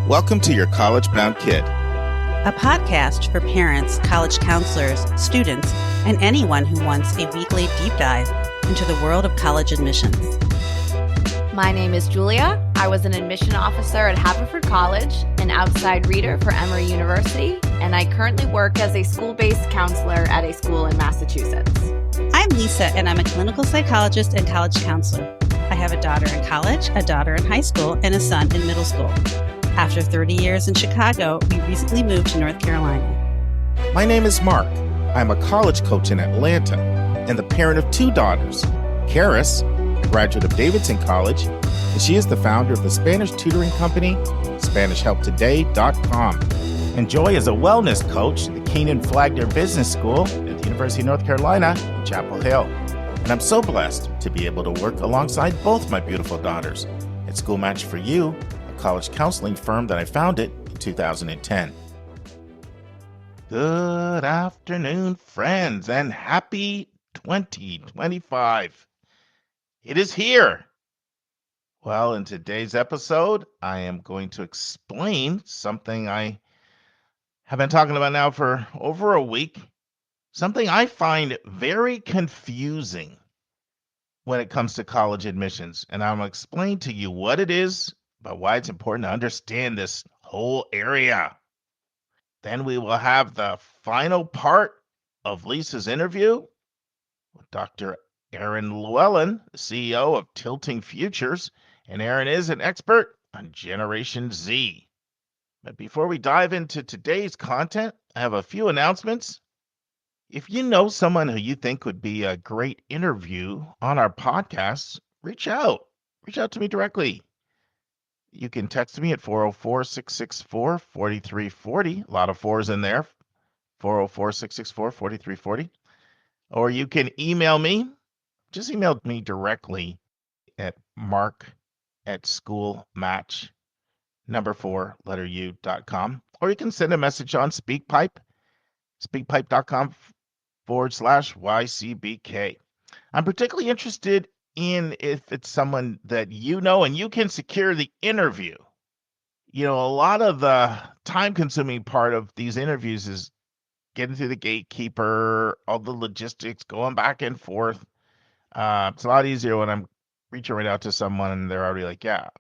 Welcome to Your College Bound Kid, a podcast for parents, college counselors, students, and anyone who wants a weekly deep dive into the world of college admissions. My name is Julia. I was an admission officer at Haverford College, an outside reader for Emory University, and I currently work as a school-based counselor at a school in Massachusetts. I'm Lisa, and I'm a clinical psychologist and college counselor. I have a daughter in college, a daughter in high school, and a son in middle school. After 30 years in Chicago, we recently moved to North Carolina. My name is Mark. I'm a college coach in Atlanta and the parent of two daughters. Karis, a graduate of Davidson College, and she is the founder of the Spanish tutoring company, SpanishHelpToday.com. And Joy is a wellness coach at the Keenan Flagler Business School at the University of North Carolina in Chapel Hill. And I'm so blessed to be able to work alongside both my beautiful daughters at School Match for You, college counseling firm that I founded in 2010. Good afternoon, friends, and happy 2025. It is here. Well, in today's episode, I am going to explain something I have been talking about now for over a week, something I find very confusing when it comes to college admissions. And I'm going to explain to you what it is, but why it's important to understand this whole area. Then we will have the final part of Lisa's interview with Dr. Erin Lewellen, the CEO of Tilting Futures, and Erin is an expert on Generation Z. But before we dive into today's content, I have a few announcements. If you know someone who you think would be a great interview on our podcast, reach out. Reach out to me directly. You can text me at 404-664-4340. A lot of fours in there. 404-664-4340. Or you can email me. Just email me directly at mark@schoolmatch4u.com. Or you can send a message on SpeakPipe, speakpipe.com/YCBK. I'm particularly interested in if it's someone that you know and you can secure the interview. You know, a lot of the time-consuming part of these interviews is getting through the gatekeeper, all the logistics, going back and forth. It's a lot easier when I'm reaching right out to someone and they're already like, yeah,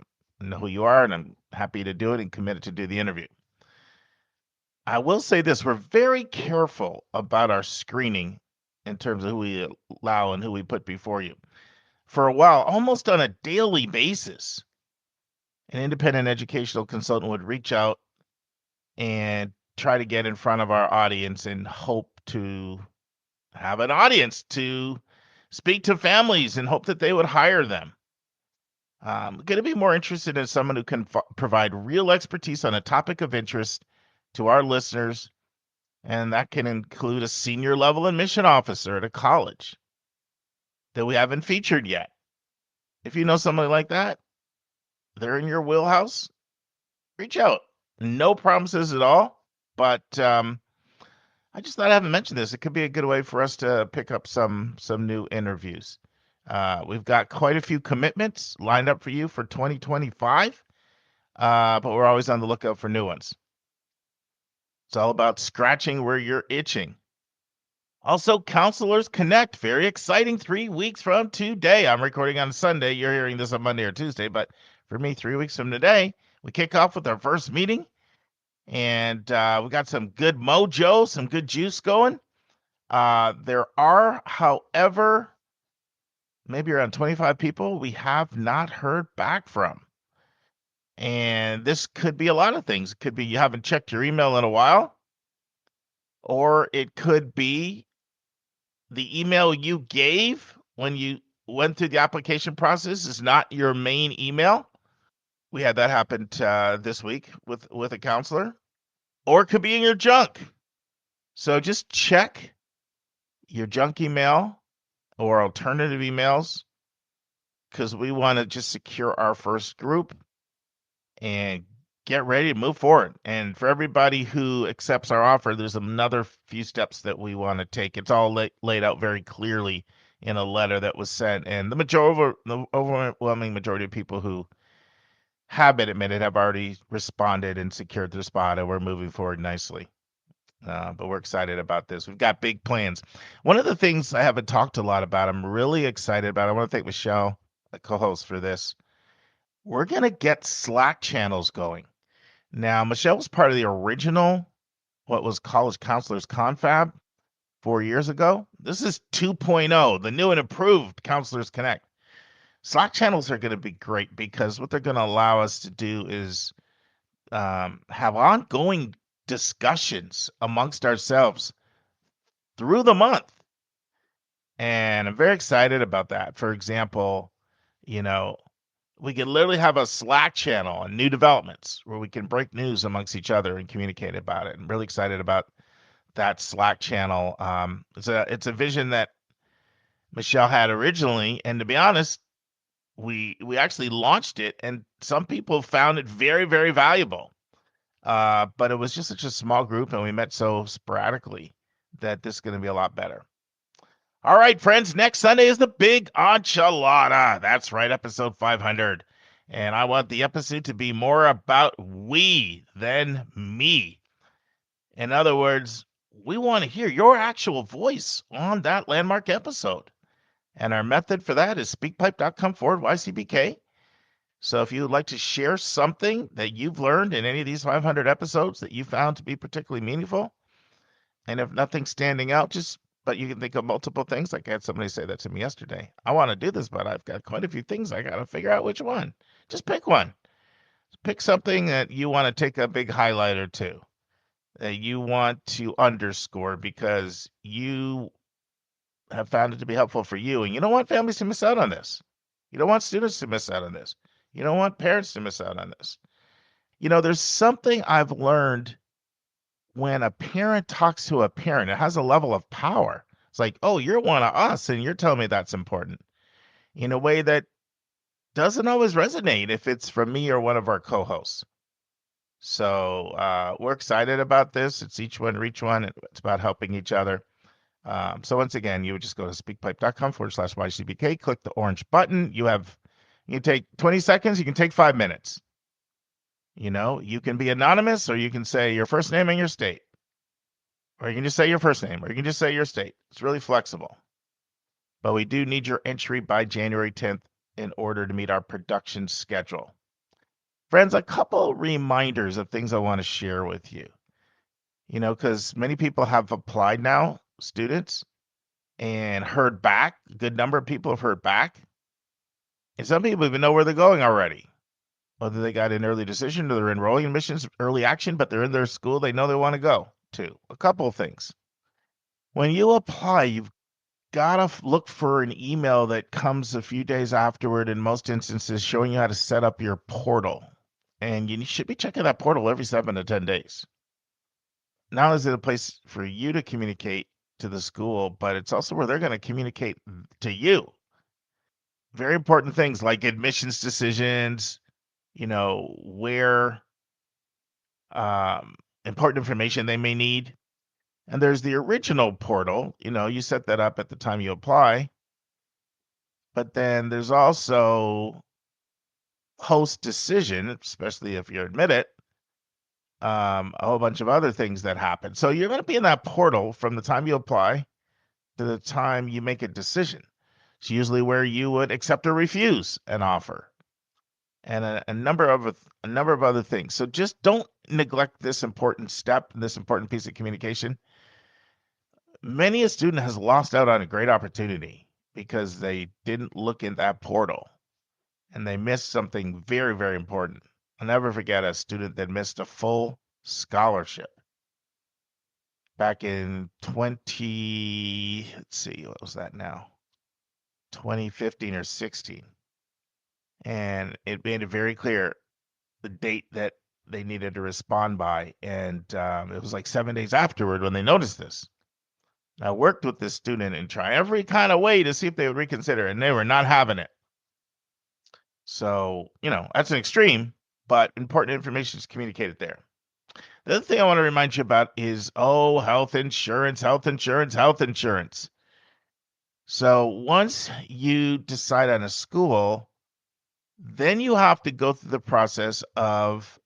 I know who you are and I'm happy to do it and committed to do the interview. I will say this, we're very careful about our screening in terms of who we allow and who we put before you. For a while, almost on a daily basis, an independent educational consultant would reach out and try to get in front of our audience and hope to have an audience to speak to families and hope that they would hire them. I'm going to be more interested in someone who can provide real expertise on a topic of interest to our listeners, and that can include a senior level admission officer at a college that we haven't featured yet. If you know somebody like that, they're in your wheelhouse, reach out. No promises at all, but I just thought I haven't mentioned this. It could be a good way for us to pick up some new interviews. We've got quite a few commitments lined up for you for 2025, but we're always on the lookout for new ones. It's all about scratching where you're itching. Also, Counselors Connect, very exciting 3 weeks from today. I'm recording on Sunday. You're hearing this on Monday or Tuesday, but for me, 3 weeks from today, we kick off with our first meeting, and we got some good mojo, some good juice going. There are, however, maybe around 25 people we have not heard back from. And this could be a lot of things. It could be you haven't checked your email in a while, or it could be the email you gave when you went through the application process is not your main email. We had that happen this week with a counselor. Or it could be in your junk. So just check your junk email or alternative emails, because we want to just secure our first group and get ready to move forward. And for everybody who accepts our offer, there's another few steps that we want to take. It's all laid out very clearly in a letter that was sent. And the overwhelming majority of people who Habit admitted have already responded and secured their spot, and we're moving forward nicely. But we're excited about this. We've got big plans. One of the things I haven't talked a lot about, I'm really excited about. I want to thank Michelle, the co-host, for this. We're going to get Slack channels going. Now, Michelle was part of the original, what was College Counselors Confab 4 years ago. This is 2.0, the new and improved Counselors Connect. Slack channels are going to be great because what they're going to allow us to do is have ongoing discussions amongst ourselves through the month. And I'm very excited about that. For example, you know, we can literally have a Slack channel on new developments where we can break news amongst each other and communicate about it. I'm really excited about that Slack channel. It's a vision that Michelle had originally, and to be honest, we actually launched it, and some people found it very, very valuable. But it was just such a small group, and we met so sporadically that this is going to be a lot better. All right, friends, next Sunday is the big enchilada. That's right, episode 500. And I want the episode to be more about we than me. In other words, we want to hear your actual voice on that landmark episode. And our method for that is speakpipe.com/YCBK. So if you would like to share something that you've learned in any of these 500 episodes that you found to be particularly meaningful, and if nothing's standing out, but you can think of multiple things. Like I had somebody say that to me yesterday. I want to do this, but I've got quite a few things. I got to figure out which one. Just pick one. Pick something that you want to take a big highlighter to, that you want to underscore because you have found it to be helpful for you. And you don't want families to miss out on this. You don't want students to miss out on this. You don't want parents to miss out on this. There's something I've learned when a parent talks to a parent. It has a level of power. It's like, oh, you're one of us, and you're telling me that's important in a way that doesn't always resonate if it's from me or one of our co-hosts. So we're excited about this. It's each one reach one. It's about helping each other. So once again, you would just go to speakpipe.com/YCBK, click the orange button. You can take 20 seconds. You can take 5 minutes. You can be anonymous, or you can say your first name and your state. Or you can just say your first name, or you can just say your state. It's really flexible. But we do need your entry by January 10th in order to meet our production schedule. Friends, a couple reminders of things I want to share with you. Because many people have applied now, students, and heard back. A good number of people have heard back. And some people even know where they're going already. Whether they got an early decision or they're enrolling in missions early action, but they're in their school they know they want to go to. A couple of things. When you apply, you've got to look for an email that comes a few days afterward, in most instances, showing you how to set up your portal. And you should be checking that portal every 7 to 10 days. Not only is it a place for you to communicate to the school, but it's also where they're going to communicate to you. Very important things like admissions decisions, where important information they may need. And there's the original portal, you set that up at the time you apply. But then there's also post decision, especially if you're admitted, a whole bunch of other things that happen. So you're going to be in that portal from the time you apply to the time you make a decision. It's usually where you would accept or refuse an offer, and a number of other things. So just don't neglect this important step, this important piece of communication. Many a student has lost out on a great opportunity because they didn't look in that portal, and they missed something very, very important. I'll never forget a student that missed a full scholarship back in 2015 or 16. And it made it very clear the date that they needed to respond by. And it was like 7 days afterward when they noticed this. I worked with this student and tried every kind of way to see if they would reconsider, and they were not having it. So, that's an extreme, but important information is communicated there. The other thing I want to remind you about is, health insurance. So once you decide on a school, you want to make sure that you have a Then you have to go through the process of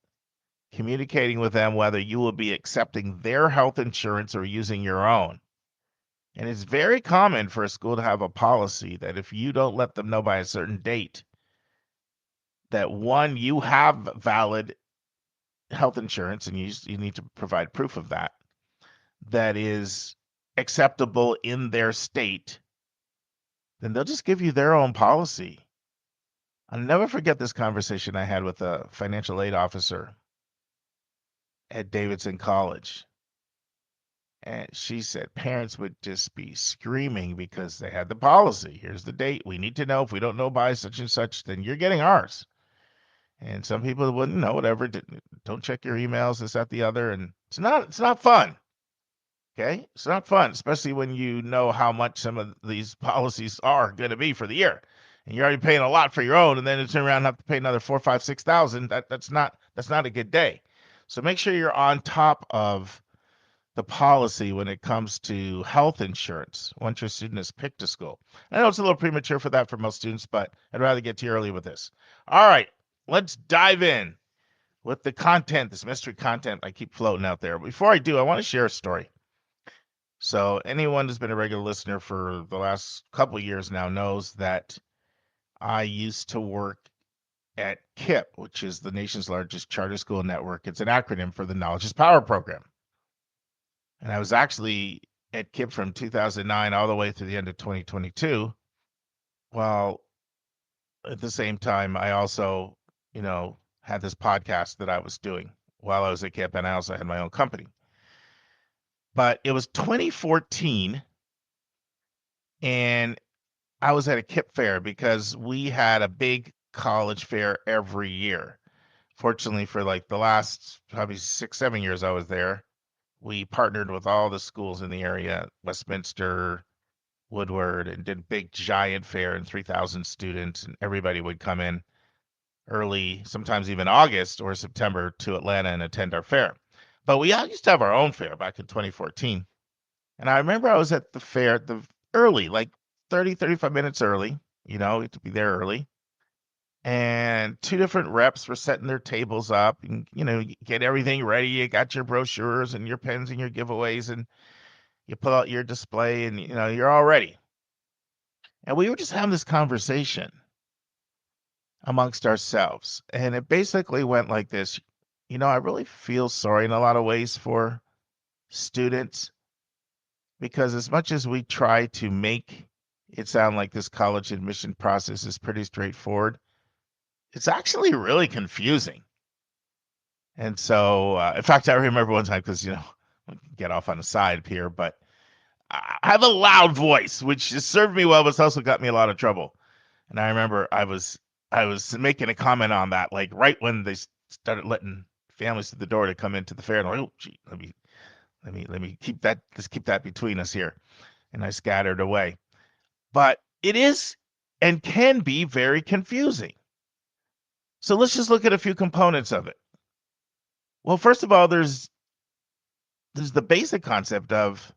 communicating with them whether you will be accepting their health insurance or using your own. And it's very common for a school to have a policy that if you don't let them know by a certain date that one, you have valid health insurance and you need to provide proof of that, that is acceptable in their state, then they'll just give you their own policy. I'll never forget this conversation I had with a financial aid officer at Davidson College. And she said parents would just be screaming because they had the policy. Here's the date. We need to know. If we don't know by such and such, then you're getting ours. And some people wouldn't know, whatever. Don't check your emails, this, that, the other. And it's not fun. Okay. It's not fun, especially when you know how much some of these policies are going to be for the year. And you're already paying a lot for your own, and then you turn around and have to pay another 4, 5, 6,000. That's not a good day. So make sure you're on top of the policy when it comes to health insurance once your student has picked a school. I know it's a little premature for that for most students, but I'd rather get to you early with this. All right, let's dive in with the content, this mystery content I keep floating out there. Before I do, I want to share a story. So anyone who's been a regular listener for the last couple of years now knows that I used to work at KIPP, which is the nation's largest charter school network. It's an acronym for the Knowledge is Power program. And I was actually at KIPP from 2009 all the way through the end of 2022. While at the same time, I also, had this podcast that I was doing while I was at KIPP, and I also had my own company. But it was 2014, and I was at a KIPP fair because we had a big college fair every year. Fortunately, for like the last probably 6, 7 years I was there, we partnered with all the schools in the area, Westminster, Woodward, and did a big giant fair and 3,000 students, and everybody would come in early, sometimes even August or September, to Atlanta and attend our fair. But we used to have our own fair back in 2014. And I remember I was at the fair early, like 30, 35 minutes early, to be there early. And 2 different reps were setting their tables up and, you get everything ready. You got your brochures and your pens and your giveaways, and you pull out your display and, you're all ready. And we were just having this conversation amongst ourselves. And it basically went like this. I really feel sorry in a lot of ways for students, because as much as we try to make it sound like this college admission process is pretty straightforward, it's actually really confusing. And so, in fact, I remember one time, because, get off on the side here, but I have a loud voice, which has served me well, but it's also got me a lot of trouble. And I remember I was making a comment on that, like right when they started letting families through the door to come into the fair. And I'm like, oh, gee, let me keep that. Let's keep that between us here. And I scattered away. But it is and can be very confusing. So let's just look at a few components of it. Well, first of all, there's the basic concept of,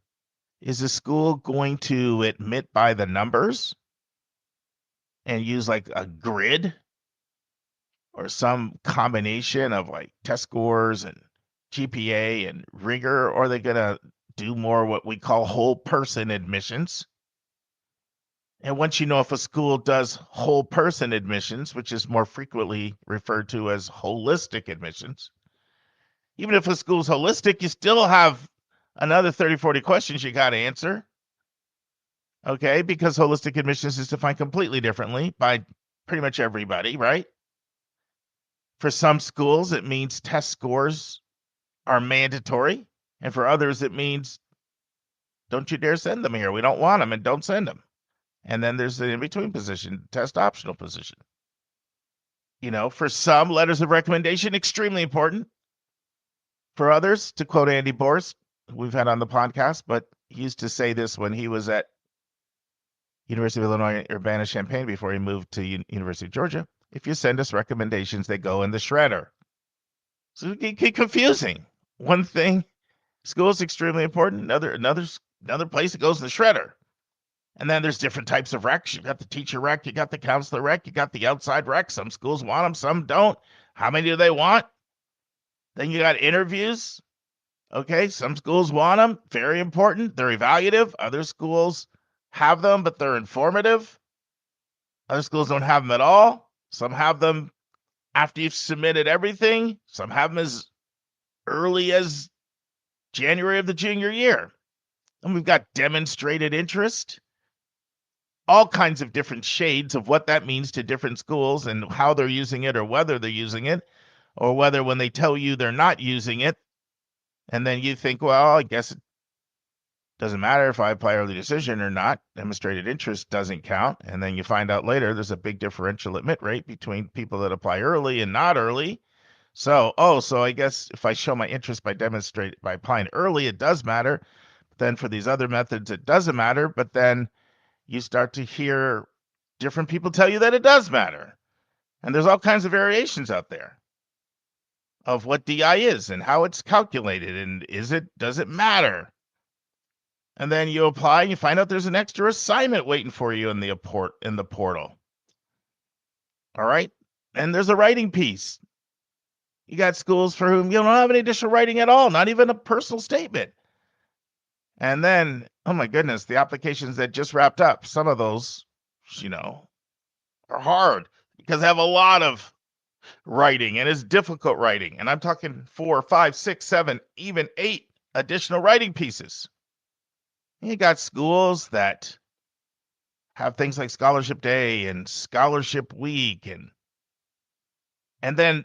is the school going to admit by the numbers and use like a grid or some combination of like test scores and GPA and rigor, or are they going to do more what we call whole person admissions? And once you know if a school does whole person admissions, which is more frequently referred to as holistic admissions, even if a school's holistic, you still have another 30, 40 questions you got to answer. Okay, because holistic admissions is defined completely differently by pretty much everybody, right? For some schools, it means test scores are mandatory. And for others, it means don't you dare send them here. We don't want them, and don't send them. And then there's the in-between position, test optional position. For some, letters of recommendation, extremely important. For others, to quote Andy Borst, we've had on the podcast, but he used to say this when he was at University of Illinois Urbana-Champaign before he moved to University of Georgia. If you send us recommendations, they go in the shredder. So it can get confusing. One thing, school is extremely important. Another place, it goes in the shredder. And then there's different types of recs. You got the teacher rec, you got the counselor rec, you got the outside rec. Some schools want them, some don't. How many do they want? Then you got interviews. Okay, some schools want them. Very important. They're evaluative. Other schools have them, but they're informative. Other schools don't have them at all. Some have them after you've submitted everything. Some have them as early as January of the junior year. And we've got demonstrated interest. All kinds of different shades of what that means to different schools and how they're using it or whether they're using it, or whether when they tell you they're not using it, and then you think, well, I guess it doesn't matter if I apply early decision or not. Demonstrated interest doesn't count. And then you find out later there's a big differential admit rate between people that apply early and not early. So I guess if I show my interest by applying early, it does matter. Then for these other methods, it doesn't matter. But then you start to hear different people tell you that it does matter. And there's all kinds of variations out there of what DI is and how it's calculated and does it matter? And then you apply and you find out there's an extra assignment waiting for you in the portal. All right? And there's a writing piece. You got schools for whom you don't have any additional writing at all, not even a personal statement. And then, oh my goodness, the applications that just wrapped up, some of those, are hard because they have a lot of writing and it's difficult writing. And I'm talking 4, 5, 6, 7, even 8 additional writing pieces. You got schools that have things like Scholarship Day and Scholarship Week, and then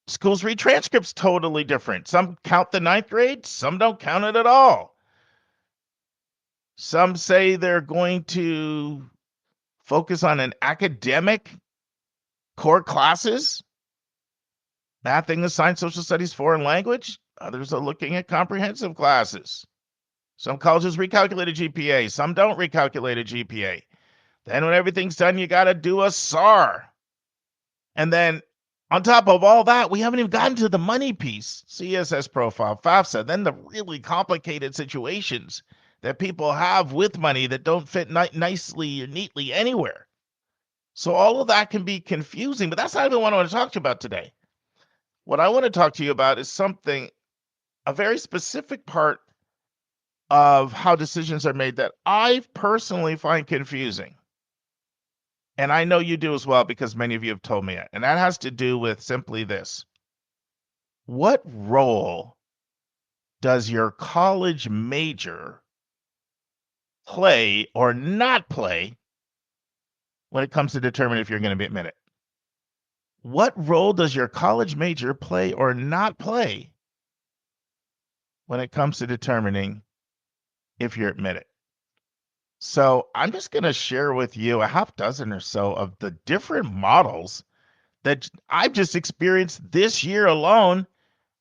schools read transcripts totally different. Some count the 9th grade, some don't count it at all. Some say they're going to focus on an academic core classes, math, English, science, social studies, foreign language. Others are looking at comprehensive classes. Some colleges recalculate a GPA. Some don't recalculate a GPA. Then when everything's done, you got to do a SAR. And then on top of all that, we haven't even gotten to the money piece. CSS profile, FAFSA, then the really complicated situations that people have with money that don't fit nicely or neatly anywhere. So all of that can be confusing, but that's not even what I want to talk to you about today. What I want to talk to you about is a very specific part of how decisions are made that I personally find confusing. And I know you do as well, because many of you have told me it. And that has to do with simply this. What role does your college major play or not play when it comes to determining if you're going to be admitted? What role does your college major play or not play when it comes to determining if you're admitted? So I'm just going to share with you a half dozen or so of the different models that I've just experienced this year alone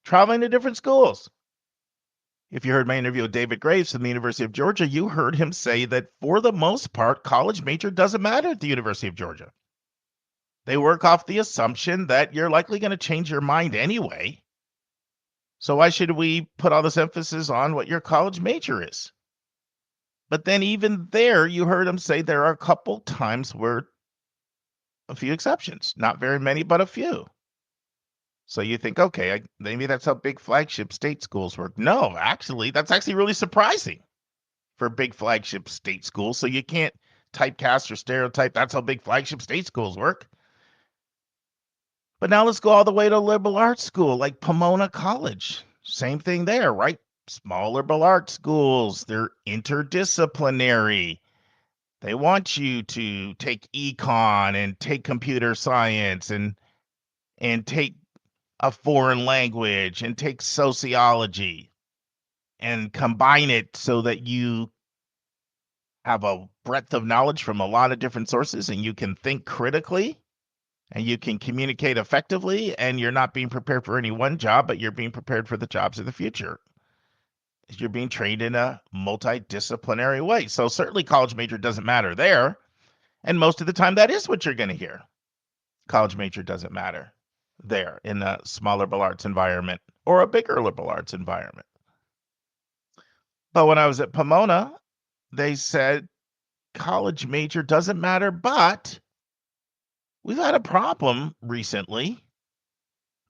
traveling to different schools. If you heard my interview with David Graves from the University of Georgia, you heard him say that for the most part, college major doesn't matter at the University of Georgia. They work off the assumption that you're likely going to change your mind anyway. So why should we put all this emphasis on what your college major is? But then even there, you heard him say there are a couple times where a few exceptions, not very many, but a few. So you think, okay, maybe that's how big flagship state schools work. No, actually, that's actually really surprising for big flagship state schools. So you can't typecast or stereotype. That's how big flagship state schools work. But now let's go all the way to a liberal arts school like Pomona College. Same thing there, right? Small liberal arts schools, they're interdisciplinary. They want you to take econ and take computer science and take a foreign language and take sociology and combine it so that you have a breadth of knowledge from a lot of different sources and you can think critically and you can communicate effectively, and you're not being prepared for any one job, but you're being prepared for the jobs of the future. You're being trained in a multidisciplinary way. So certainly college major doesn't matter there. And most of the time that is what you're going to hear. College major doesn't matter there in a small liberal arts environment or a bigger liberal arts environment. But when I was at Pomona, they said college major doesn't matter, but we've had a problem recently.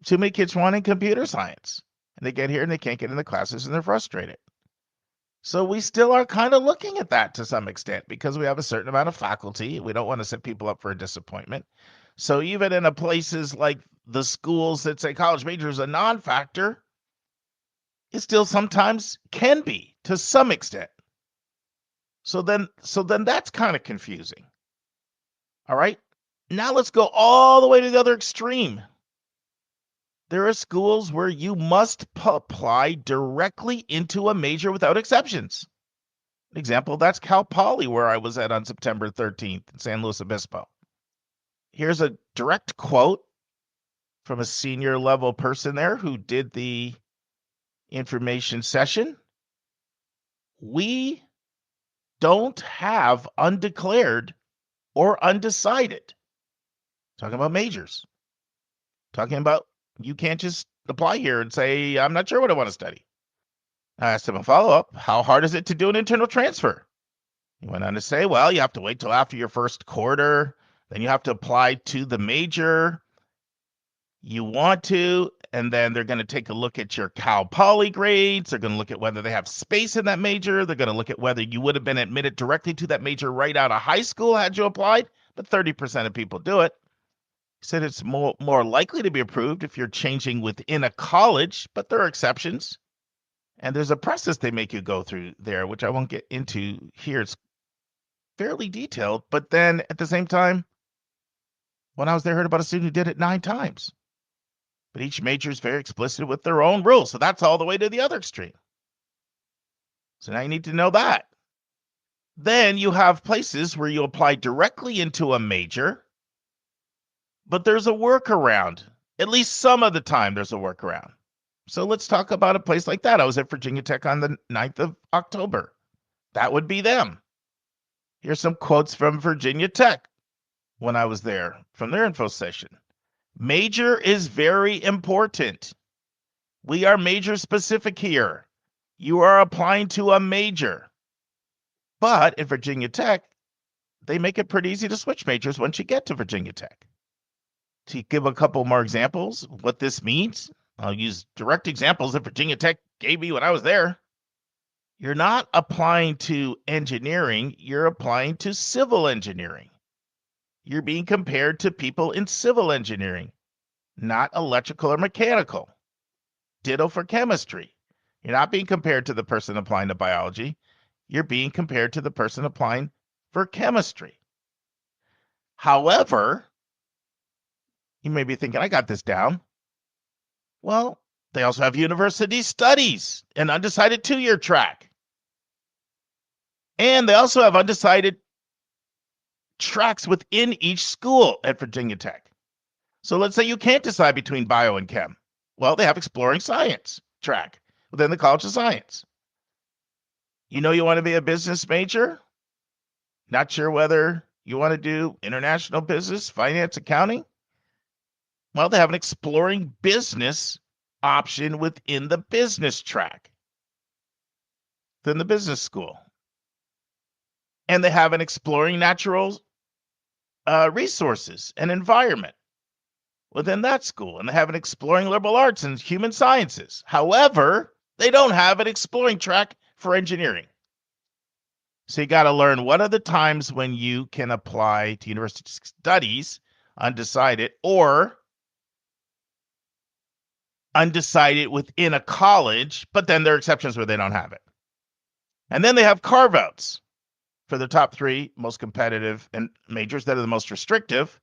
Too many kids wanting computer science. And they get here and they can't get in the classes and they're frustrated. So we still are kind of looking at that to some extent because we have a certain amount of faculty. We don't want to set people up for a disappointment. So even in places like the schools that say college major is a non-factor, it still sometimes can be to some extent. So then that's kind of confusing. All right. Now let's go all the way to the other extreme. There are schools where you must apply directly into a major without exceptions. An example, that's Cal Poly, where I was at on September 13th in San Luis Obispo. Here's a direct quote from a senior level person there who did the information session. We don't have undeclared or undecided. Talking about majors. Talking about you can't just apply here and say, I'm not sure what I want to study. I asked him a follow-up, how hard is it to do an internal transfer? He went on to say, well, you have to wait till after your first quarter. Then you have to apply to the major you want to, and then they're going to take a look at your Cal Poly grades. They're going to look at whether they have space in that major. They're going to look at whether you would have been admitted directly to that major right out of high school had you applied, but 30% of people do it. He said it's more likely to be approved if you're changing within a college, but there are exceptions. And there's a process they make you go through there, which I won't get into here. It's fairly detailed. But then at the same time, when I was there, I heard about a student who did it 9 times. But each major is very explicit with their own rules. So that's all the way to the other extreme. So now you need to know that. Then you have places where you apply directly into a major, but there's a workaround. At least some of the time there's a workaround. So let's talk about a place like that. I was at Virginia Tech on the 9th of October. That would be them. Here's some quotes from Virginia Tech when I was there from their info session. Major is very important. We are major specific here. You are applying to a major. But at Virginia Tech, they make it pretty easy to switch majors once you get to Virginia Tech. To give a couple more examples, what this means, I'll use direct examples that Virginia Tech gave me when I was there. You're not applying to engineering, you're applying to civil engineering. You're being compared to people in civil engineering, not electrical or mechanical. Ditto for chemistry. You're not being compared to the person applying to biology. You're being compared to the person applying for chemistry. However, you may be thinking, I got this down. Well, they also have university studies, an undecided 2-year track. And they also have undecided tracks within each school at Virginia Tech. So let's say you can't decide between bio and chem. Well, they have exploring science track within the College of Science. You know you want to be a business major? Not sure whether you want to do international business, finance, accounting? Well, they have an exploring business option within the business track, within the business school. And they have an exploring natural resources and environment within that school. And they have an exploring liberal arts and human sciences. However, they don't have an exploring track for engineering. So you got to learn what are the times when you can apply to university studies undecided or undecided within a college, but then there are exceptions where they don't have it. And then they have carve-outs for the top 3 most competitive and majors that are the most restrictive.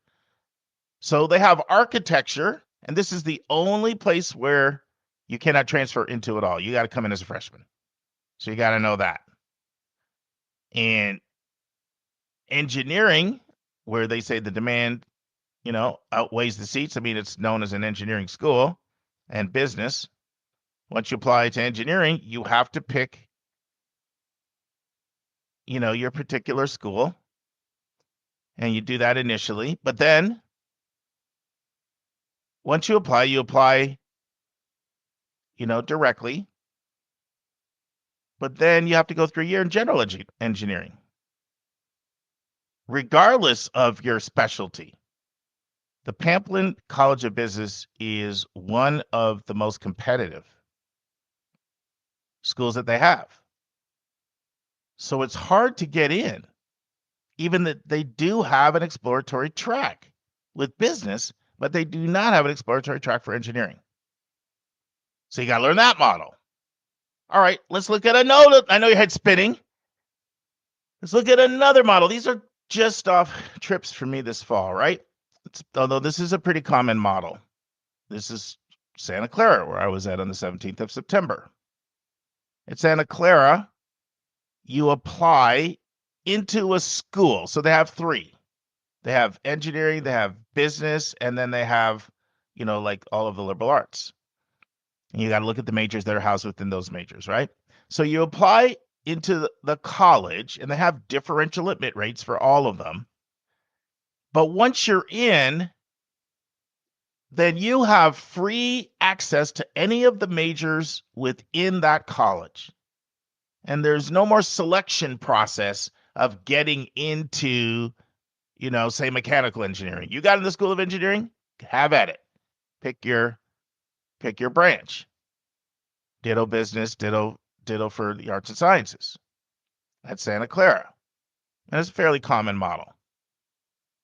So they have architecture, and this is the only place where you cannot transfer into it all. You got to come in as a freshman. So you got to know that. And engineering, where they say the demand, outweighs the seats. I mean, it's known as an engineering school. And business, once you apply to engineering, you have to pick, your particular school. And you do that initially. But then, once you apply, directly. But then you have to go through a year in general engineering. regardless of your specialty. The Pomona College of Business is one of the most competitive schools that they have. So it's hard to get in, even that they do have an exploratory track with business, but they do not have an exploratory track for engineering. So you got to learn that model. All right, let's look at another. I know your head's spinning. Let's look at another model. These are just off trips for me this fall, right? Although this is a pretty common model. This is Santa Clara, where I was at on the 17th of September. At Santa Clara, you apply into a school. So they have three. They have engineering, they have business, and then they have, like all of the liberal arts. And you got to look at the majors that are housed within those majors, right? So you apply into the college, and they have differential admit rates for all of them. But once you're in, then you have free access to any of the majors within that college. And there's no more selection process of getting into, say mechanical engineering. You got in the School of Engineering, have at it. Pick your branch. Ditto business, ditto for the arts and sciences. That's Santa Clara. And it's a fairly common model.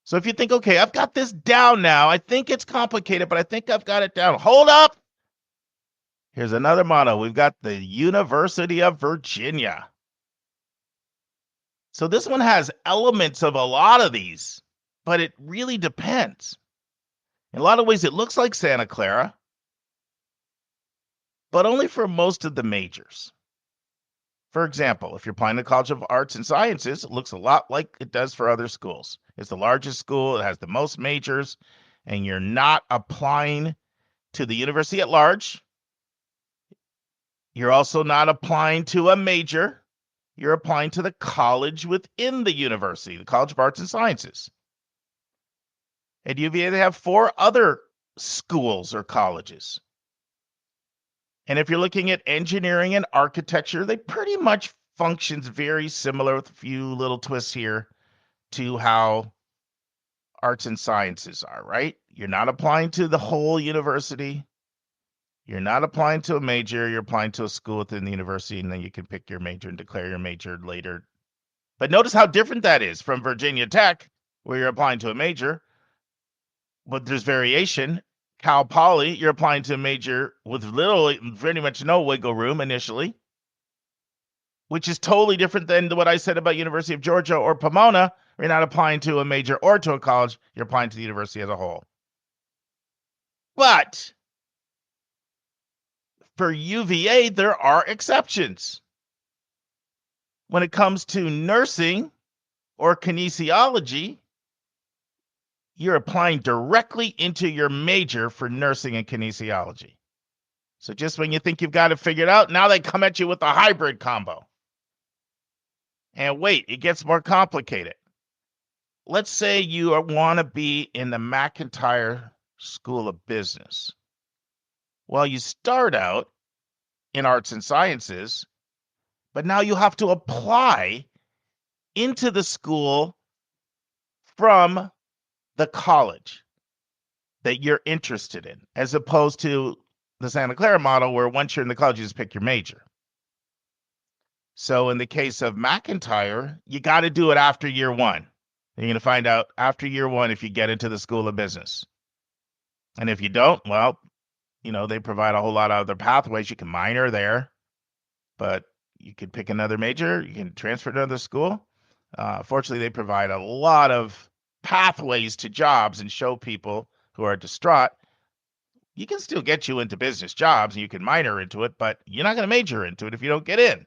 So if you think, okay, I've got this down now. I think it's complicated, but I think I've got it down. Hold up. Here's another model. We've got the University of Virginia. So this one has elements of a lot of these, but it really depends. In a lot of ways, it looks like Santa Clara, but only for most of the majors. For example, if you're applying to the College of Arts and Sciences, it looks a lot like it does for other schools. It's the largest school, it has the most majors, and you're not applying to the university at large. You're also not applying to a major. You're applying to the college within the university, the College of Arts and Sciences. At UVA, they have 4 other schools or colleges. And if you're looking at engineering and architecture, they pretty much functions very similar with a few little twists here to how arts and sciences are, right? You're not applying to the whole university. You're not applying to a major. You're applying to a school within the university, and then you can pick your major and declare your major later. But notice how different that is from Virginia Tech, where you're applying to a major, but there's variation. Cal Poly, you're applying to a major with literally pretty much no wiggle room initially, which is totally different than what I said about University of Georgia or Pomona. You're not applying to a major or to a college. You're applying to the university as a whole. But for UVA, there are exceptions. When it comes to nursing or kinesiology, you're applying directly into your major for nursing and kinesiology. So just when you think you've got it figured out, now they come at you with a hybrid combo. And wait, it gets more complicated. Let's say you want to be in the McIntyre School of Business. Well, you start out in arts and sciences, but now you have to apply into the school from the college that you're interested in, as opposed to the Santa Clara model, where once you're in the college, you just pick your major. So in the case of McIntyre, you got to do it after year 1. You're going to find out after year 1 if you get into the School of Business. And if you don't, well, they provide a whole lot of other pathways. You can minor there, but you could pick another major. You can transfer to another school. Fortunately, they provide a lot of pathways to jobs and show people who are distraught. You can still get you into business jobs and you can minor into it, but you're not going to major into it if you don't get in.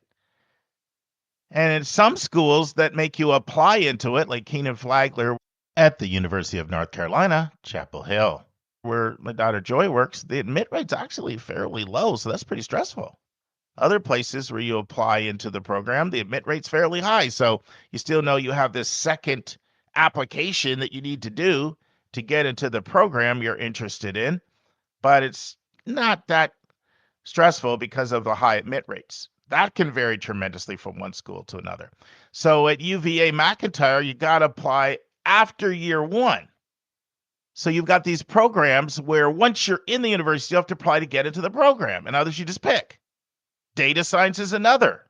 And in some schools that make you apply into it, like Keenan Flagler at the University of North Carolina, Chapel Hill, where my daughter Joy works, the admit rate's actually fairly low, so that's pretty stressful. Other places where you apply into the program, the admit rate's fairly high, so you still know you have this second application that you need to do to get into the program you're interested in, but it's not that stressful because of the high admit rates. That can vary tremendously from one school to another. So at UVA McIntyre, you got to apply after year one. So you've got these programs where once you're in the university, you have to apply to get into the program, and others you just pick. Data science is another.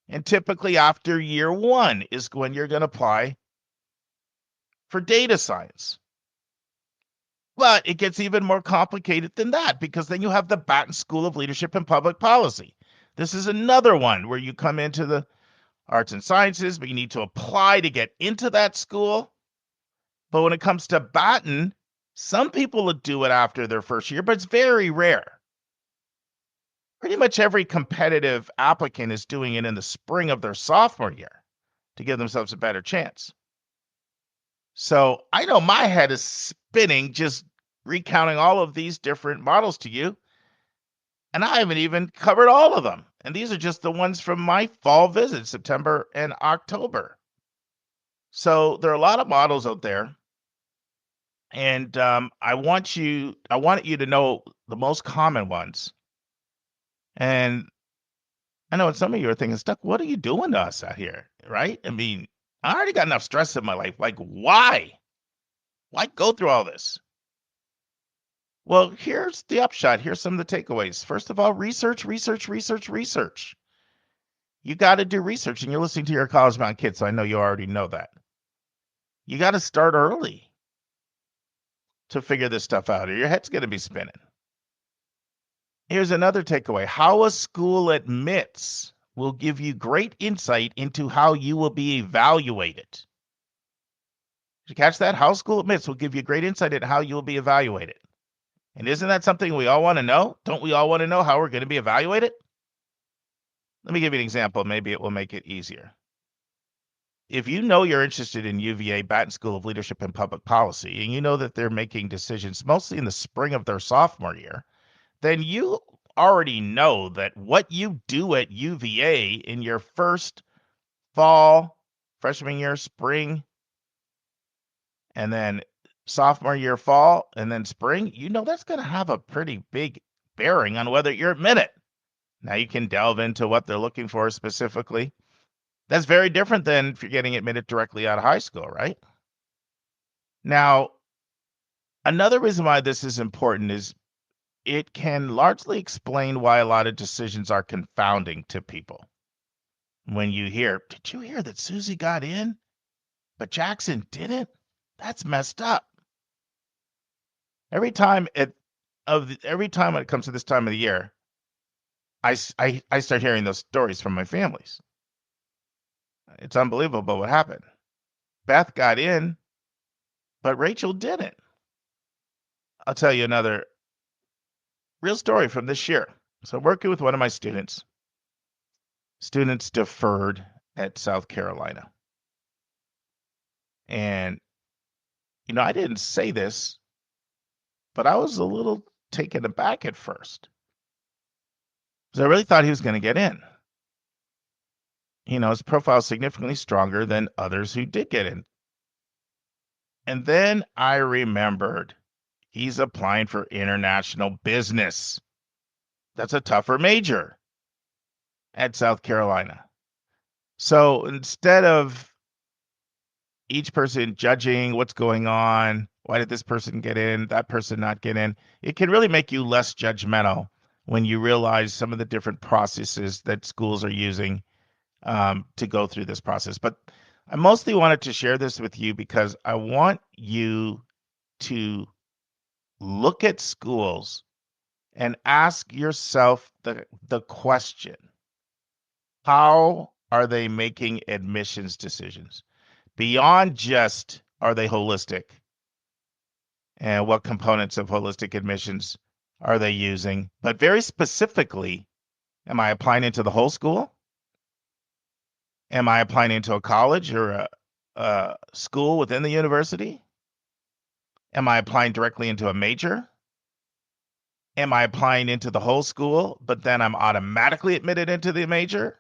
And typically after year one is when you're going to apply for data science. But it gets even more complicated than that, because then you have the Batten School of Leadership and Public Policy. This is another one where you come into the arts and sciences, but you need to apply to get into that school. But when it comes to Batten, some people will do it after their first year, but it's very rare. Pretty much every competitive applicant is doing it in the spring of their sophomore year to give themselves a better chance. So I know my head is spinning just recounting all of these different models to you, and I haven't even covered all of them. And these are just the ones from my fall visit, September and October. So there are a lot of models out there, and I wanted you to know the most common ones. And I know some of you are thinking, Stuck, what are you doing to us out here, right? I mean, I already got enough stress in my life. Like, why? Why go through all this? Well, here's the upshot. Here's some of the takeaways. First of all, research. You got to do research, and you're listening to your College Bound Kids, so I know you already know that. You got to start early to figure this stuff out, or your head's going to be spinning. Here's another takeaway. How a school admits will give you great insight into how you will be evaluated. Did you catch that? How school admits will give you great insight into how you will be evaluated. And isn't that something we all want to know? Don't we all want to know how we're going to be evaluated? Let me give you an example. Maybe it will make it easier. If you know you're interested in UVA Batten School of Leadership and Public Policy, and you know that they're making decisions mostly in the spring of their sophomore year, then you already know that what you do at UVA in your first fall, freshman year, spring, and then sophomore year, fall, and then spring, you know that's going to have a pretty big bearing on whether you're admitted. Now you can delve into what they're looking for specifically. That's very different than if you're getting admitted directly out of high school, right? Now, another reason why this is important is it can largely explain why a lot of decisions are confounding to people. When you hear, did you hear that Susie got in, but Jackson didn't? That's messed up. Every time when it comes to this time of the year, I start hearing those stories from my families. It's unbelievable what happened. Beth got in, but Rachel didn't. I'll tell you another real story from this year. So working with one of my students deferred at South Carolina. And, I didn't say this, but I was a little taken aback at first, because I really thought he was going to get in. His profile is significantly stronger than others who did get in. And then I remembered he's applying for international business. That's a tougher major at South Carolina. So instead of each person judging what's going on, why did this person get in, that person not get in, it can really make you less judgmental when you realize some of the different processes that schools are using to go through this process. But I mostly wanted to share this with you because I want you to look at schools and ask yourself the question, how are they making admissions decisions? Beyond just, are they holistic? And what components of holistic admissions are they using? But very specifically, am I applying into the whole school? Am I applying into a college or a school within the university? Am I applying directly into a major? Am I applying into the whole school, but then I'm automatically admitted into the major?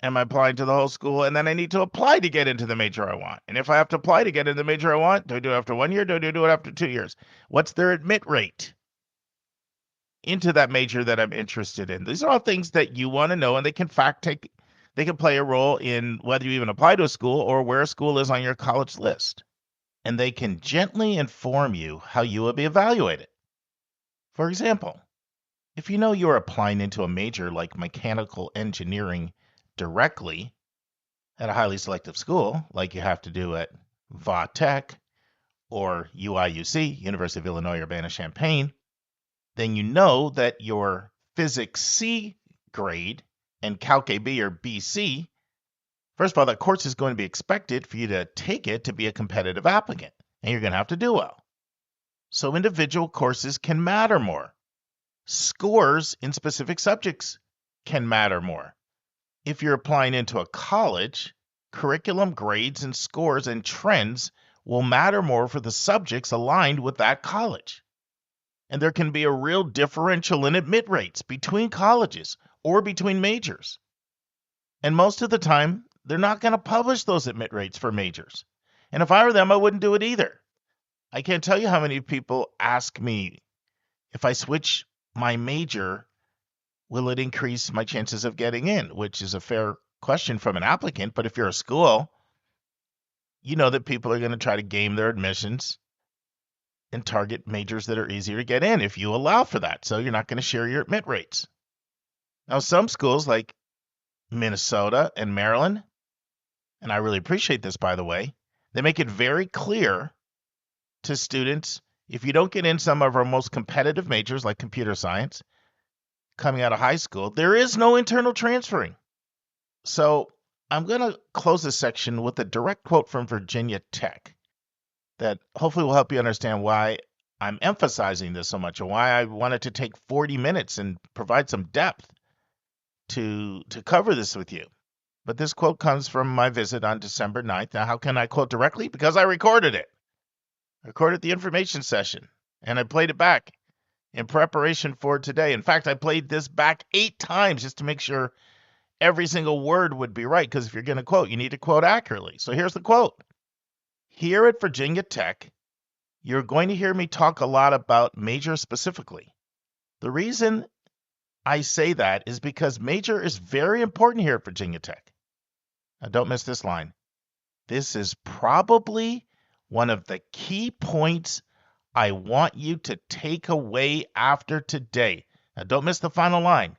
Am I applying to the whole school, and then I need to apply to get into the major I want? And if I have to apply to get into the major I want, do I do it after 1 year? Do I do it after 2 years? What's their admit rate? into that major that I'm interested in? These are all things that you want to know, and they can play a role in whether you even apply to a school or where a school is on your college list. And they can gently inform you how you will be evaluated. For example, if you know you're applying into a major like mechanical engineering directly at a highly selective school, like you have to do at Va Tech or UIUC, University of Illinois Urbana-Champaign, then you know that your Physics C grade and Calc AB or BC, first of all, that course is going to be expected for you to take it to be a competitive applicant, and you're going to have to do well. So individual courses can matter more. Scores in specific subjects can matter more. If you're applying into a college, curriculum, grades, and scores and trends will matter more for the subjects aligned with that college. And there can be a real differential in admit rates between colleges or between majors. And most of the time, they're not going to publish those admit rates for majors. And if I were them, I wouldn't do it either. I can't tell you how many people ask me, if I switch my major, will it increase my chances of getting in? Which is a fair question from an applicant. But if you're a school, you know that people are going to try to game their admissions and target majors that are easier to get in if you allow for that. So you're not going to share your admit rates. Now, some schools like Minnesota and Maryland, and I really appreciate this, by the way, they make it very clear to students, if you don't get in some of our most competitive majors like computer science coming out of high school, there is no internal transferring. So I'm going to close this section with a direct quote from Virginia Tech that hopefully will help you understand why I'm emphasizing this so much and why I wanted to take 40 minutes and provide some depth to cover this with you. But this quote comes from my visit on December 9th. Now, how can I quote directly? Because I recorded it. I recorded the information session, and I played it back in preparation for today. In fact, I played this back 8 times just to make sure every single word would be right, because if you're going to quote, you need to quote accurately. So here's the quote. Here at Virginia Tech, you're going to hear me talk a lot about major specifically. The reason I say that is because major is very important here at Virginia Tech. Now, don't miss this line. This is probably one of the key points I want you to take away after today. Now, don't miss the final line.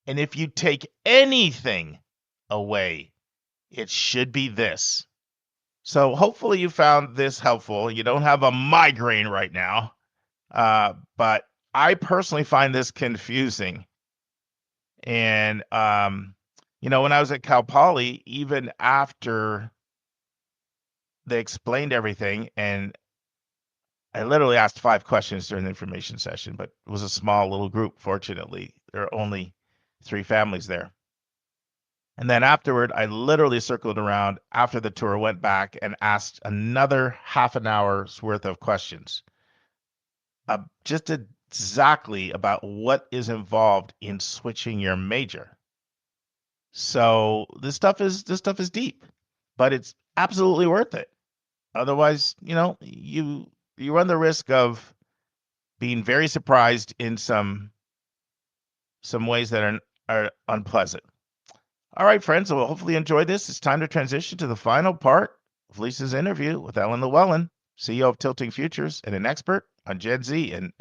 And if you take anything away, it should be this. So hopefully you found this helpful. You don't have a migraine right now, but I personally find this confusing. And, when I was at Cal Poly, even after they explained everything, and I literally asked 5 questions during the information session, but it was a small little group, fortunately. There are only 3 families there. And then afterward, I literally circled around after the tour, went back and asked another half an hour's worth of questions. Just exactly about what is involved in switching your major. So this stuff is deep, but it's absolutely worth it. Otherwise, you run the risk of being very surprised in some ways that are unpleasant. All right, friends, so hopefully you enjoyed this. It's time to transition to the final part of Lisa's interview with Ellen Lewellen, CEO of Tilting Futures and an expert on Gen Z. And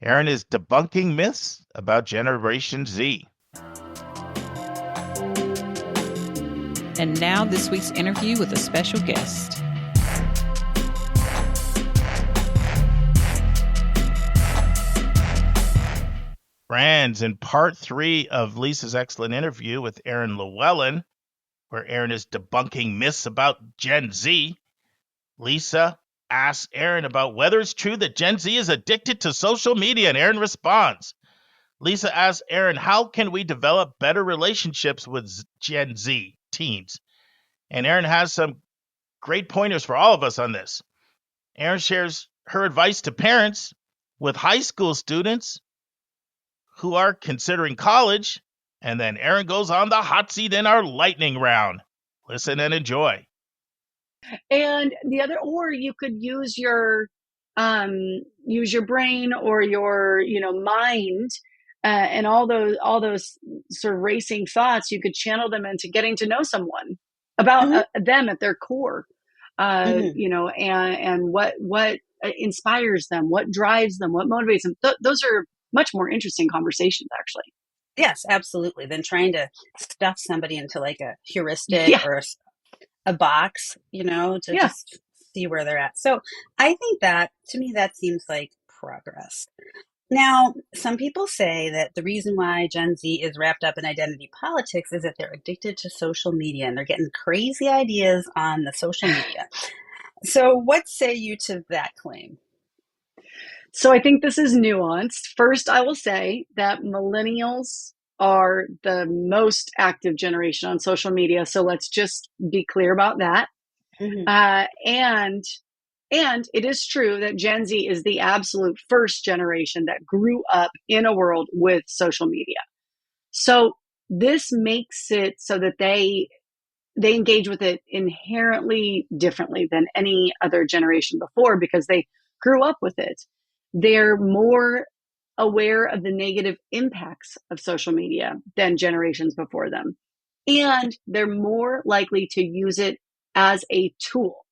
Erin is debunking myths about Generation Z. And now this week's interview with a special guest. Friends, in part 3 of Lisa's excellent interview with Erin Lewellen, where Erin is debunking myths about Gen Z, Lisa asks Erin about whether it's true that Gen Z is addicted to social media, and Erin responds. Lisa asks Erin, how can we develop better relationships with Gen Z teens? And Erin has some great pointers for all of us on this. Erin shares her advice to parents with high school students who are considering college, and then Erin goes on the hot seat in our lightning round. Listen and enjoy. And the other, or you could use your use your brain or your, mind, and all those sort of racing thoughts, you could channel them into getting to know someone about them at their core, and what inspires them, what drives them, what motivates them. Those are much more interesting conversations, actually. Yes, absolutely. Than trying to stuff somebody into like a heuristic or a box, to just see where they're at. So I think that, to me, that seems like progress. Now, some people say that the reason why Gen Z is wrapped up in identity politics is that they're addicted to social media and they're getting crazy ideas on the social media. So what say you to that claim? So I think this is nuanced. First, I will say that millennials are the most active generation on social media. So let's just be clear about that. And it is true that Gen Z is the absolute first generation that grew up in a world with social media. So this makes it so that they engage with it inherently differently than any other generation before because they grew up with it. They're more aware of the negative impacts of social media than generations before them. And they're more likely to use it as a tool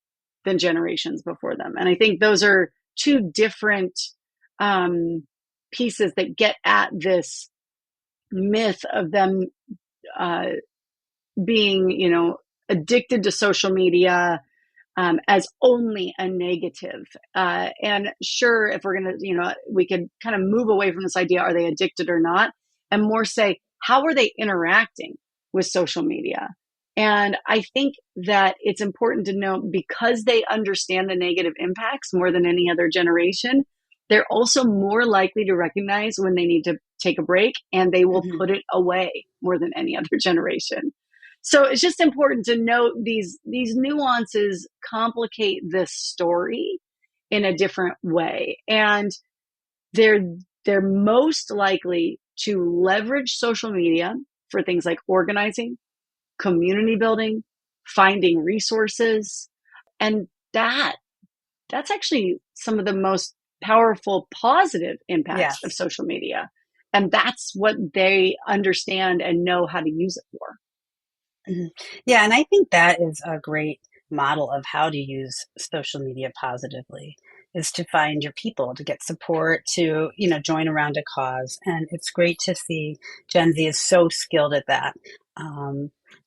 than generations before them. And I think those are two different pieces that get at this myth of them being, addicted to social media as only a negative. And sure, if we're going to, we could kind of move away from this idea, are they addicted or not? And more say, how are they interacting with social media? And I think that it's important to know because they understand the negative impacts more than any other generation, they're also more likely to recognize when they need to take a break and they will put it away more than any other generation. So it's just important to note these nuances complicate this story in a different way. And they're most likely to leverage social media for things like organizing, community building, finding resources. And that's actually some of the most powerful positive impacts of social media. And that's what they understand and know how to use it for. Yeah, and I think that is a great model of how to use social media positively is to find your people, to get support, to, join around a cause. And it's great to see Gen Z is so skilled at that.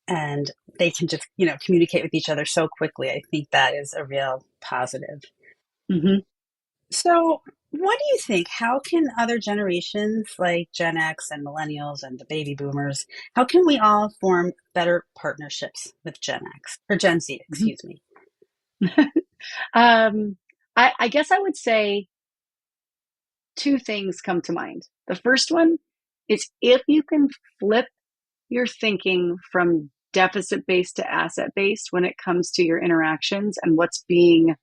And they can just, communicate with each other so quickly. I think that is a real positive. So what do you think? How can other generations like Gen X and millennials and the baby boomers, how can we all form better partnerships with Gen X or Gen Z, excuse me? I guess I would say two things come to mind. The first one is if you can flip your thinking from deficit-based to asset-based when it comes to your interactions and what's being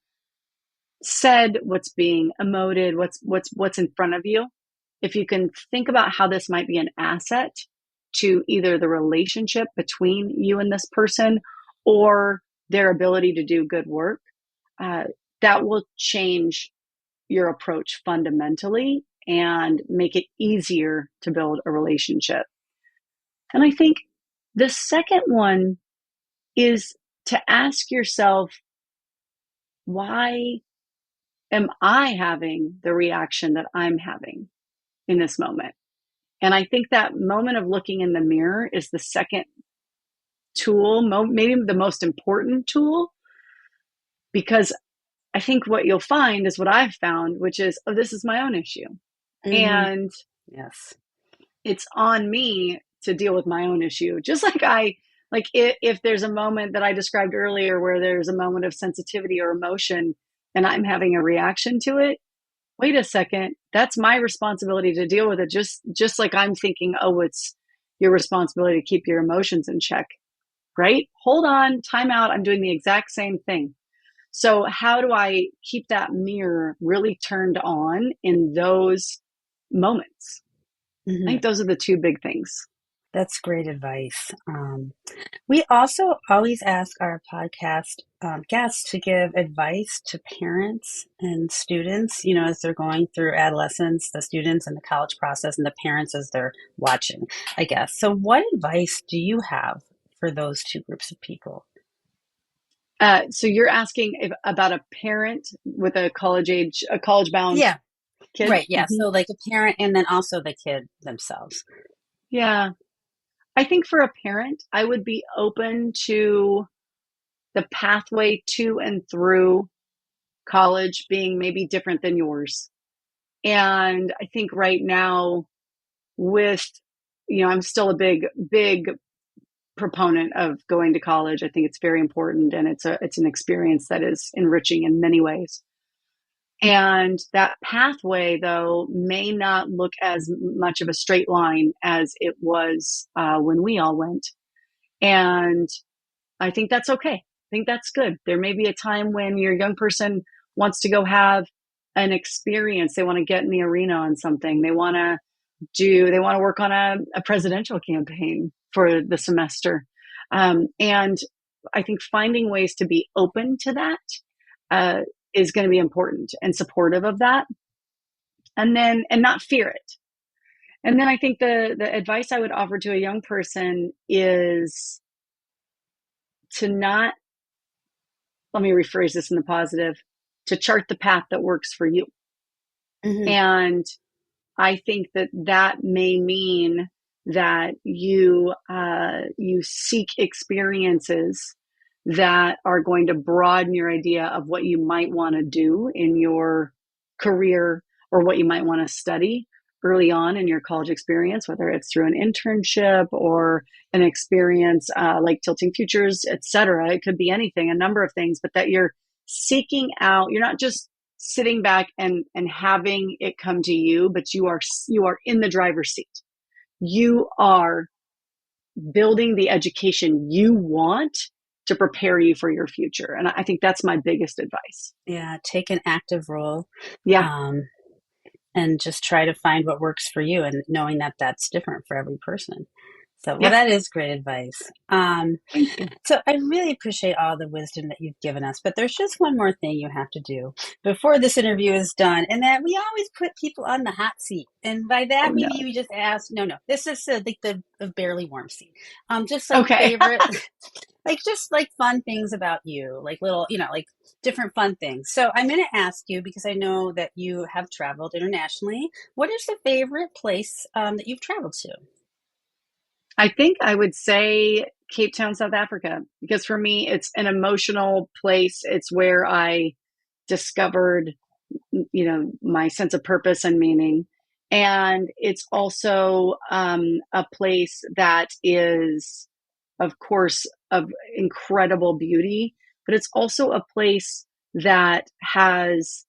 said, what's being emoted, what's in front of you. If you can think about how this might be an asset to either the relationship between you and this person or their ability to do good work, that will change your approach fundamentally and make it easier to build a relationship. And I think the second one is to ask yourself, why am I having the reaction that I'm having in this moment? And I think that moment of looking in the mirror is the second tool, maybe the most important tool, because I think what you'll find is what I've found, which is, this is my own issue. And it's on me to deal with my own issue. Just like if there's a moment that I described earlier where there's a moment of sensitivity or emotion and I'm having a reaction to it, wait a second, that's my responsibility to deal with it. Just like I'm thinking, it's your responsibility to keep your emotions in check, right? Hold on, time out. I'm doing the exact same thing. So how do I keep that mirror really turned on in those moments? I think those are the two big things. That's great advice. We also always ask our podcast guests to give advice to parents and students, as they're going through adolescence, the students and the college process, and the parents as they're watching, I guess. So, what advice do you have for those two groups of people? So you're asking about a parent with a college bound Yeah, kid? right. Yeah. Mhm. So, like a parent and then also the kid themselves. Yeah. I think for a parent, I would be open to the pathway to and through college being maybe different than yours. And I think right now, with, I'm still a big proponent of going to college. I think it's very important, and it's an experience that is enriching in many ways. And that pathway, though, may not look as much of a straight line as it was when we all went. And I think that's okay. I think that's good. There may be a time when your young person wants to go have an experience. They want to get in the arena on something. They want to work on a presidential campaign for the semester. And I think finding ways to be open to that is going to be important and supportive of that. And not fear it. And then I think the advice I would offer to a young person is to not, let me rephrase this in the positive, to chart the path that works for you. Mm-hmm. And I think that may mean that you seek experiences that are going to broaden your idea of what you might want to do in your career or what you might want to study early on in your college experience, whether it's through an internship or an experience like Tilting Futures, etc. It could be anything, a number of things, but that you're seeking out, you're not just sitting back and having it come to you, but you are in the driver's seat. You are building the education you want to prepare you for your future. And I think that's my biggest advice. Yeah, take an active role. Yeah. And just try to find what works for you, and knowing that that's different for every person. So, well, Yeah. that is great advice. Thank you. So I really appreciate all the wisdom that you've given us, but there's just one more thing you have to do before this interview is done, and that we always put people on the hot seat. And by that, maybe you just ask, no, this is like the barely warm seat. Just like favorite, just like fun things about you, like little, like different fun things. So I'm going to ask you, because I know that you have traveled internationally, what is the favorite place that you've traveled to? I think I would say Cape Town, South Africa, because for me, it's an emotional place. It's where I discovered, my sense of purpose and meaning. And it's also a place that is, of course, of incredible beauty, but it's also a place that has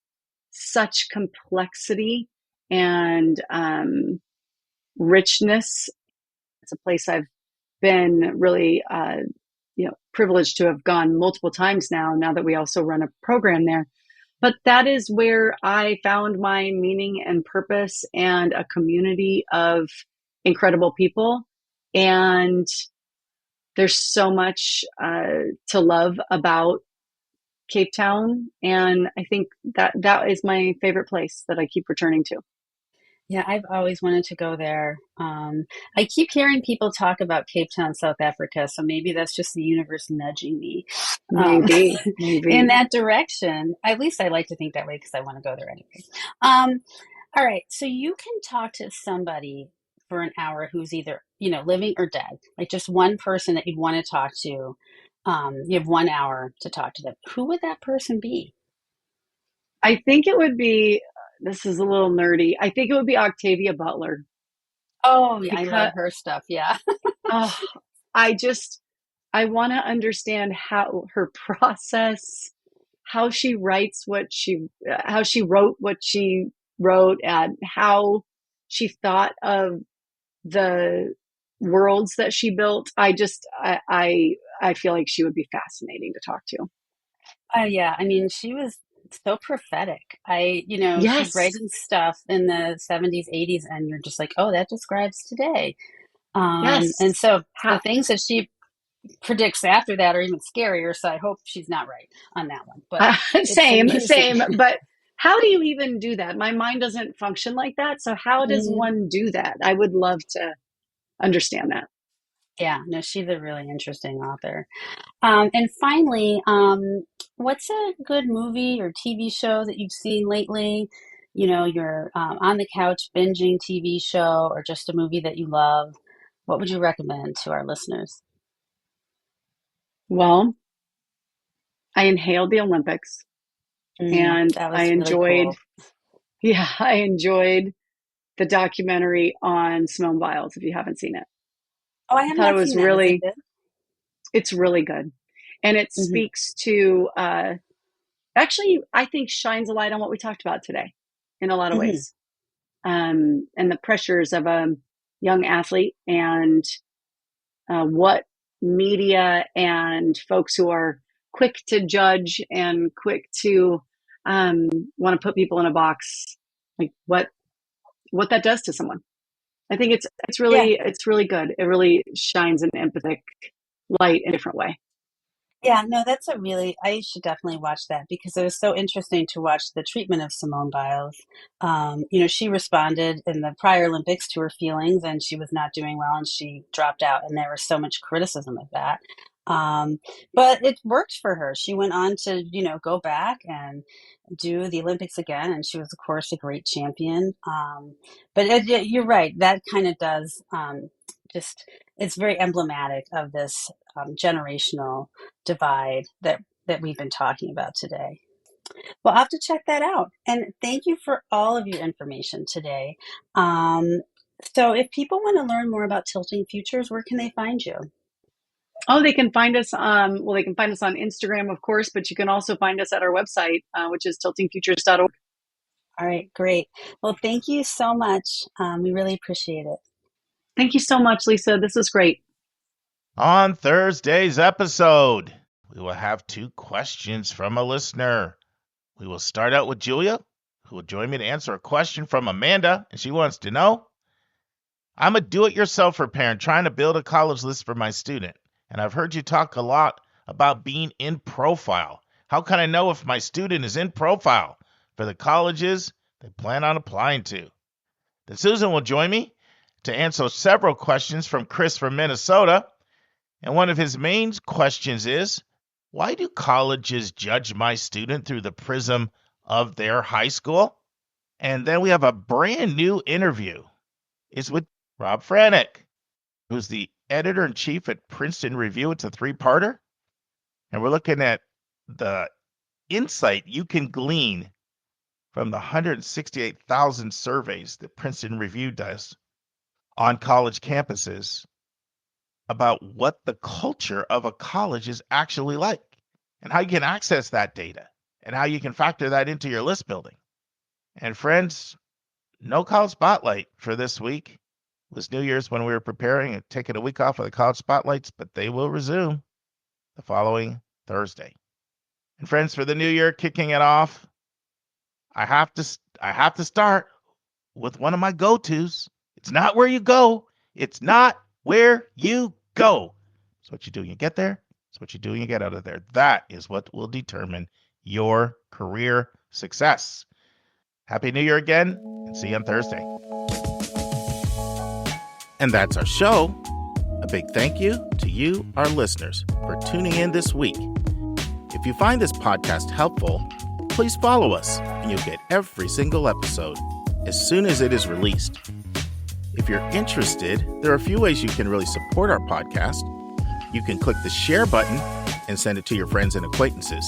such complexity and richness. It's a place I've been really, privileged to have gone multiple times now that we also run a program there. But that is where I found my meaning and purpose, and a community of incredible people. And there's so much to love about Cape Town. And I think that is my favorite place that I keep returning to. Yeah, I've always wanted to go there. I keep hearing people talk about Cape Town, South Africa, so maybe that's just the universe nudging me maybe in that direction. At least I like to think that way, because I want to go there anyway. All right, so you can talk to somebody for an hour who's either living or dead, like just one person that you'd want to talk to. You have 1 hour to talk to them. Who would that person be? I think it would be, this is a little nerdy, I think it would be Octavia Butler. Oh, yeah, I love her stuff. Yeah. I want to understand how her process, how she wrote what she wrote, and how she thought of the worlds that she built. I feel like she would be fascinating to talk to. Yeah. I mean, she was so prophetic. Yes. She's writing stuff in the 70s, 80s, and you're just like, oh, that describes today. Yes. And so How, the things that she predicts after that are even scarier. So I hope she's not right on that one. But it's amazing. same. But how do you even do that? My mind doesn't function like that. So how does Mhm. one do that? I would love to understand that. Yeah, no, she's a really interesting author. And finally, what's a good movie or TV show that you've seen lately? You know, you're on the couch binging TV show or just a movie that you love. What would you recommend to our listeners? Well, I inhaled the Olympics and That was really cool. I enjoyed the documentary on Simone Biles, if you haven't seen it. Oh, I I have thought it not was seen that. Is it really, good? it's really good. And it Hmm. speaks to, actually, I think shines a light on what we talked about today in a lot of Hmm. ways. And the pressures of a young athlete and what media and folks who are quick to judge and quick to want to put people in a box, like what that does to someone. I think Yeah. it's really good. It really shines an empathic light in a different way. Yeah, no, I should definitely watch that because it was so interesting to watch the treatment of Simone Biles. She responded in the prior Olympics to her feelings and she was not doing well and she dropped out, and there was so much criticism of that. Um, but it worked for her. She went on to, go back and do the Olympics again, and she was, of course, a great champion. But you're right, that kind of does just, it's very emblematic of this generational divide that we've been talking about today. Well, I'll have to check that out. And thank you for all of your information today. So if people want to learn more about Tilting Futures, where can they find you? Oh, they can find us. They can find us on Instagram, of course, but you can also find us at our website, which is tiltingfutures.org. All right, great. Well, thank you so much. We really appreciate it. Thank you so much, Lisa. This was great. On Thursday's episode, we will have 2 questions from a listener. We will start out with Julia, who will join me to answer a question from Amanda, and she wants to know, I'm a do-it-yourselfer parent trying to build a college list for my student, and I've heard you talk a lot about being in profile. How can I know if my student is in profile for the colleges they plan on applying to? Then Susan will join me to answer several questions from Chris from Minnesota. And one of his main questions is, why do colleges judge my student through the prism of their high school? And then we have a brand new interview. It's with Rob Franick, who's the editor-in-chief at Princeton Review. It's a 3-parter. And we're looking at the insight you can glean from the 168,000 surveys that Princeton Review does on college campuses about what the culture of a college is actually like and how you can access that data and how you can factor that into your list building. And friends, no college spotlight for this week. It was New Year's when we were preparing and taking a week off of the college spotlights, but they will resume the following Thursday. And friends, for the new year, kicking it off, I have to start with one of my go-tos. It's not where you go. It's not where you go. It's what you do when you get there. It's what you do when you get out of there. That is what will determine your career success. Happy New Year again, and see you on Thursday. And that's our show. A big thank you to you, our listeners, for tuning in this week. If you find this podcast helpful, please follow us, and you'll get every single episode as soon as it is released. If you're interested, there are a few ways you can really support our podcast. You can click the share button and send it to your friends and acquaintances.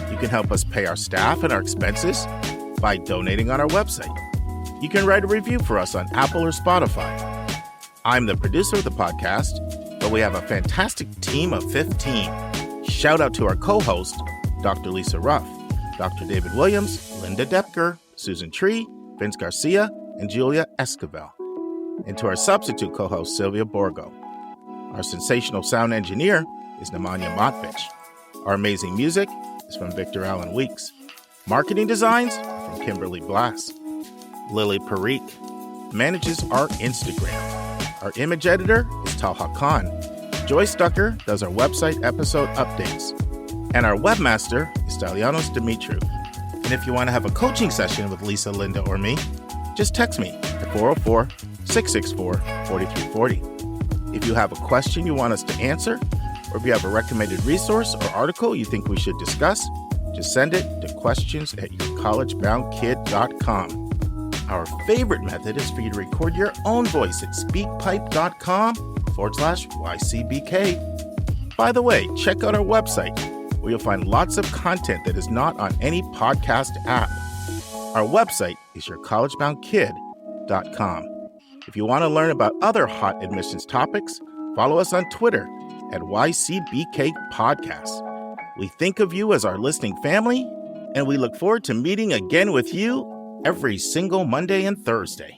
You can help us pay our staff and our expenses by donating on our website. You can write a review for us on Apple or Spotify. I'm the producer of the podcast, but we have a fantastic team of 15. Shout out to our co-host, Dr. Lisa Ruff, Dr. David Williams, Linda Depker, Susan Tree, Vince Garcia, and Julia Esquivel. And to our substitute co-host, Sylvia Borgo. Our sensational sound engineer is Nemanja Motvich. Our amazing music is from Victor Allen Weeks. Marketing designs are from Kimberly Blass. Lily Parikh manages our Instagram. Our image editor is Talha Khan. Joyce Ducker does our website episode updates. And our webmaster is Stylianos Dimitriou. And if you want to have a coaching session with Lisa, Linda, or me, just text me at 404-664-4340. If you have a question you want us to answer, or if you have a recommended resource or article you think we should discuss, just send it to questions@yourcollegeboundkid.com. Our favorite method is for you to record your own voice at speakpipe.com/YCBK. By the way, check out our website, where you'll find lots of content that is not on any podcast app. Our website is yourcollegeboundkid.com. If you want to learn about other hot admissions topics, follow us on Twitter at YCBK Podcasts. We think of you as our listening family, and we look forward to meeting again with you every single Monday and Thursday.